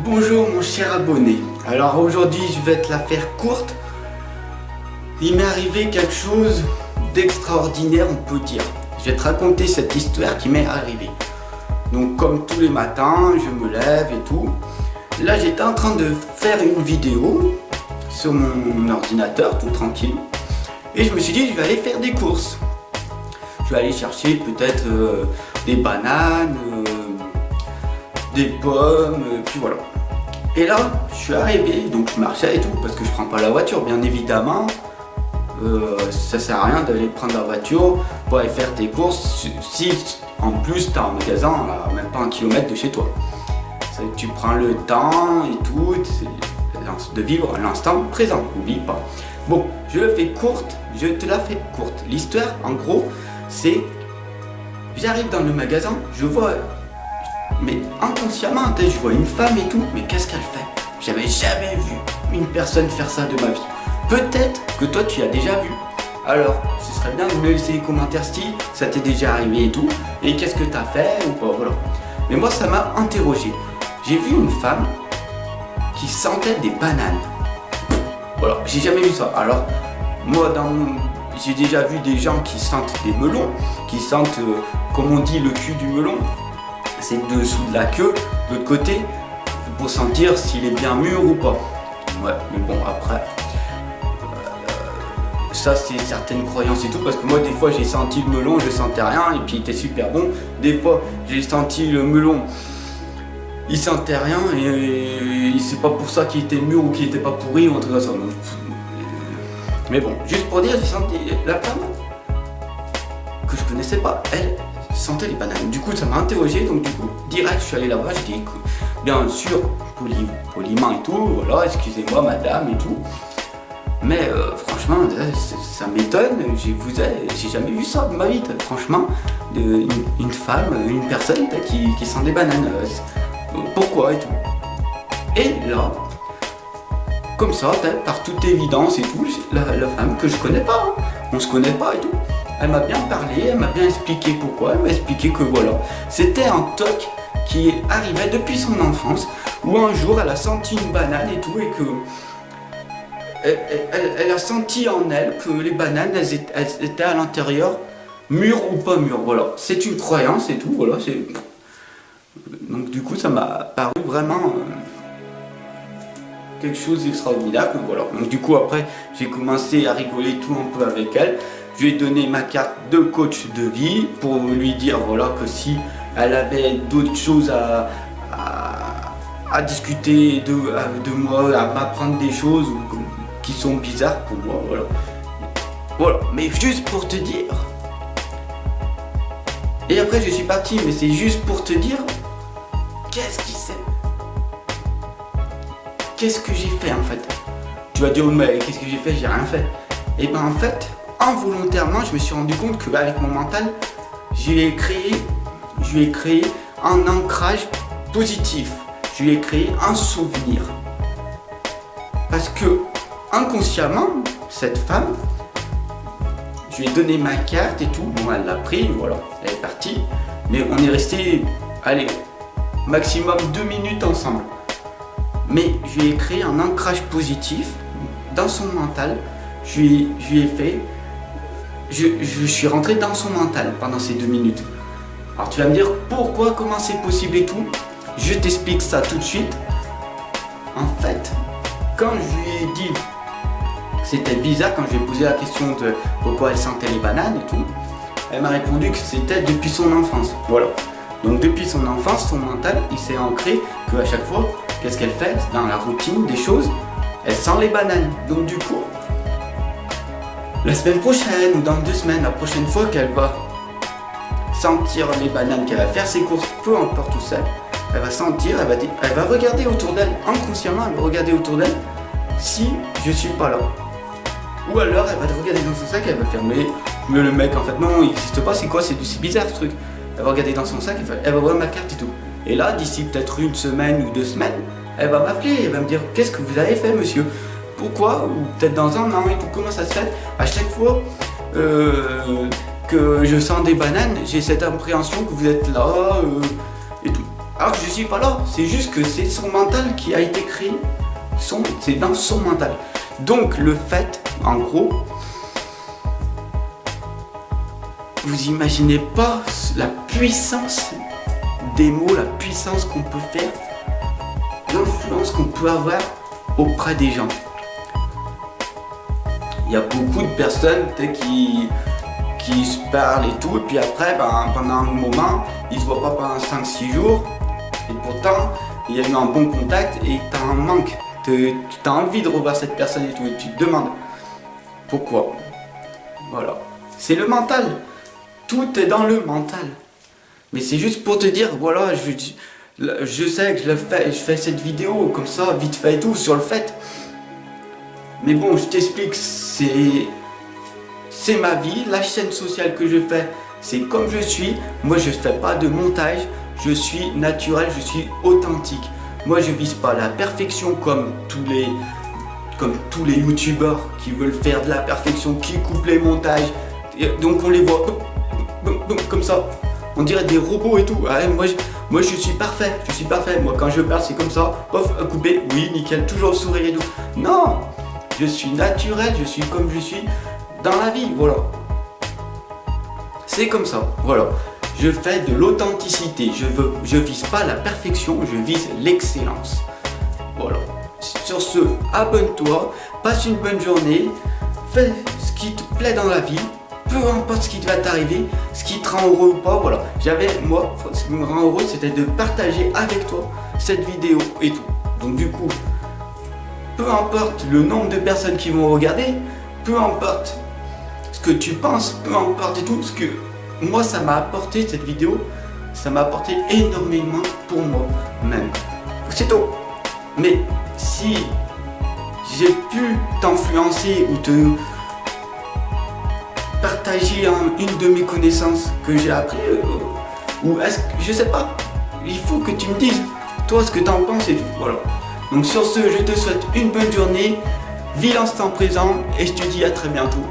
Bonjour mon cher abonné, alors aujourd'hui je vais te la faire courte. Il m'est arrivé quelque chose d'extraordinaire, on peut dire. Je vais te raconter cette histoire qui m'est arrivée. Donc comme tous les matins, je me lève et tout. Là j'étais en train de faire une vidéo sur mon ordinateur, tout tranquille. Et je me suis dit je vais aller faire des courses. Je vais aller chercher peut-être des bananes, des pommes, puis voilà. Et là, je suis arrivé, donc je marchais et tout, parce que je prends pas la voiture, bien évidemment. Ça sert à rien d'aller prendre la voiture pour aller faire tes courses si en plus tu as un magasin à même pas 1 kilomètre de chez toi. Tu prends le temps et tout, de vivre l'instant présent, n'oublie pas. Bon, je le fais courte, je te la fais courte. L'histoire, en gros, c'est... J'arrive dans le magasin, je vois... Mais inconsciemment, je vois une femme et tout, mais qu'est-ce qu'elle fait? J'avais jamais vu une personne faire ça de ma vie. Peut-être que toi tu as déjà vu. Alors, ce serait bien de me laisser les commentaires si ça t'est déjà arrivé et tout. Et qu'est-ce que tu as fait ou pas, voilà. Mais moi ça m'a interrogé. J'ai vu une femme qui sentait des bananes. Voilà, j'ai jamais vu ça. Alors, moi j'ai déjà vu des gens qui sentent des melons, qui sentent, comme on dit, le cul du melon. C'est dessous de la queue, de l'autre côté, pour sentir s'il est bien mûr ou pas. Ouais, mais bon, après, ça c'est certaines croyances et tout, parce que moi des fois j'ai senti le melon, je sentais rien, et puis il était super bon. Des fois j'ai senti le melon, il sentait rien, et c'est pas pour ça qu'il était mûr ou qu'il était pas pourri ou un truc comme ça. Mais bon, juste pour dire, j'ai senti la femme que je connaissais pas, elle sentait les bananes. Du coup ça m'a interrogé, donc du coup direct je suis allé là-bas, j'ai dit bien sûr poliment et tout, voilà, excusez-moi madame et tout, mais franchement ça m'étonne, j'ai jamais vu ça de ma vie, franchement, une femme, une personne qui sent des bananes, pourquoi et tout. Et là, comme ça, par toute évidence et tout, la femme que je connais pas, hein, on se connaît pas et tout, elle m'a bien parlé, elle m'a bien expliqué pourquoi, elle m'a expliqué que voilà, c'était un toc qui arrivait depuis son enfance, où un jour elle a senti une banane et tout, et que elle a senti en elle que les bananes elles étaient à l'intérieur, mûres ou pas mûres, voilà, c'est une croyance et tout, voilà, donc du coup ça m'a paru vraiment quelque chose d'extraordinaire, voilà. Donc du coup après j'ai commencé à rigoler tout un peu avec elle. Je lui ai donné ma carte de coach de vie pour lui dire voilà que si elle avait d'autres choses à discuter de moi, à m'apprendre des choses qui sont bizarres pour moi, voilà. Voilà, mais juste pour te dire. Et après je suis parti, mais c'est juste pour te dire qu'est-ce que j'ai fait en fait. Tu vas dire mais qu'est-ce que j'ai fait? J'ai rien fait. Et ben en fait, involontairement, je me suis rendu compte qu'avec mon mental, je lui ai créé un ancrage positif. Je lui ai créé un souvenir. Parce que, inconsciemment, cette femme, je lui ai donné ma carte et tout. Bon, elle l'a pris, voilà, elle est partie. Mais on est resté, allez, maximum 2 minutes ensemble. Mais je lui ai créé un ancrage positif dans son mental. Je lui ai fait... Je suis rentré dans son mental pendant ces 2 minutes. Alors tu vas me dire pourquoi, comment c'est possible et tout. Je t'explique ça tout de suite. En fait, quand je lui ai dit que c'était bizarre, quand je lui ai posé la question de pourquoi elle sentait les bananes et tout, elle m'a répondu que c'était depuis son enfance. Voilà. Donc depuis son enfance, son mental, il s'est ancré qu'à chaque fois, qu'est-ce qu'elle fait dans la routine des choses, elle sent les bananes. Donc du coup, la semaine prochaine ou dans 2 semaines, la prochaine fois qu'elle va sentir les bananes, qu'elle va faire ses courses, peu importe où c'est, elle va sentir, elle va regarder autour d'elle, inconsciemment elle va regarder autour d'elle si je suis pas là. Ou alors elle va regarder dans son sac, elle va faire mais le mec en fait non il n'existe pas, c'est quoi, c'est bizarre ce truc. Elle va regarder dans son sac, elle va voir ma carte et tout. Et là d'ici peut-être 1 semaine ou 2 semaines, elle va m'appeler, elle va me dire qu'est-ce que vous avez fait monsieur pourquoi, ou peut-être dans un an et tout, comment ça se fait, à chaque fois que je sens des bananes, j'ai cette appréhension que vous êtes là et tout. Alors que je suis pas là, c'est juste que c'est son mental qui a été créé, c'est dans son mental. Donc le fait, en gros, vous imaginez pas la puissance des mots, la puissance qu'on peut faire, l'influence qu'on peut avoir auprès des gens. Il y a beaucoup de personnes qui se parlent et tout, et puis après, pendant un moment, ils se voient pas pendant 5-6 jours, et pourtant, il y a eu un bon contact et tu as un manque. Tu as envie de revoir cette personne et tout, et tu te demandes pourquoi. Voilà. C'est le mental. Tout est dans le mental. Mais c'est juste pour te dire, voilà, je sais que je fais cette vidéo comme ça, vite fait et tout, sur le fait. Mais bon, je t'explique, c'est ma vie, la chaîne sociale que je fais, c'est comme je suis. Moi, je ne fais pas de montage, je suis naturel, je suis authentique. Moi, je vise pas la perfection comme tous les youtubeurs qui veulent faire de la perfection, qui coupent les montages. Et donc on les voit comme ça. On dirait des robots et tout. Ah, moi je suis parfait, Moi quand je parle c'est comme ça, pof, coupé, oui, nickel, toujours le sourire et tout. Non, je suis naturel, je suis comme je suis dans la vie, voilà. C'est comme ça, voilà. Je fais de l'authenticité, je vise pas la perfection, je vise l'excellence. Voilà. Sur ce, abonne-toi, passe une bonne journée, fais ce qui te plaît dans la vie. Peu importe ce qui va t'arriver, ce qui te rend heureux ou pas, voilà. Moi, ce qui me rend heureux, c'était de partager avec toi cette vidéo et tout. Donc du coup, peu importe le nombre de personnes qui vont regarder, peu importe ce que tu penses, peu importe et tout, ce que moi ça m'a apporté cette vidéo, ça m'a apporté énormément pour moi même. C'est tout. Mais si j'ai pu t'influencer ou te partager une de mes connaissances que j'ai appris, ou est-ce que je sais pas, il faut que tu me dises toi ce que t'en penses et tout. Voilà. Donc sur ce, je te souhaite une bonne journée, vis l'instant présent et je te dis à très bientôt.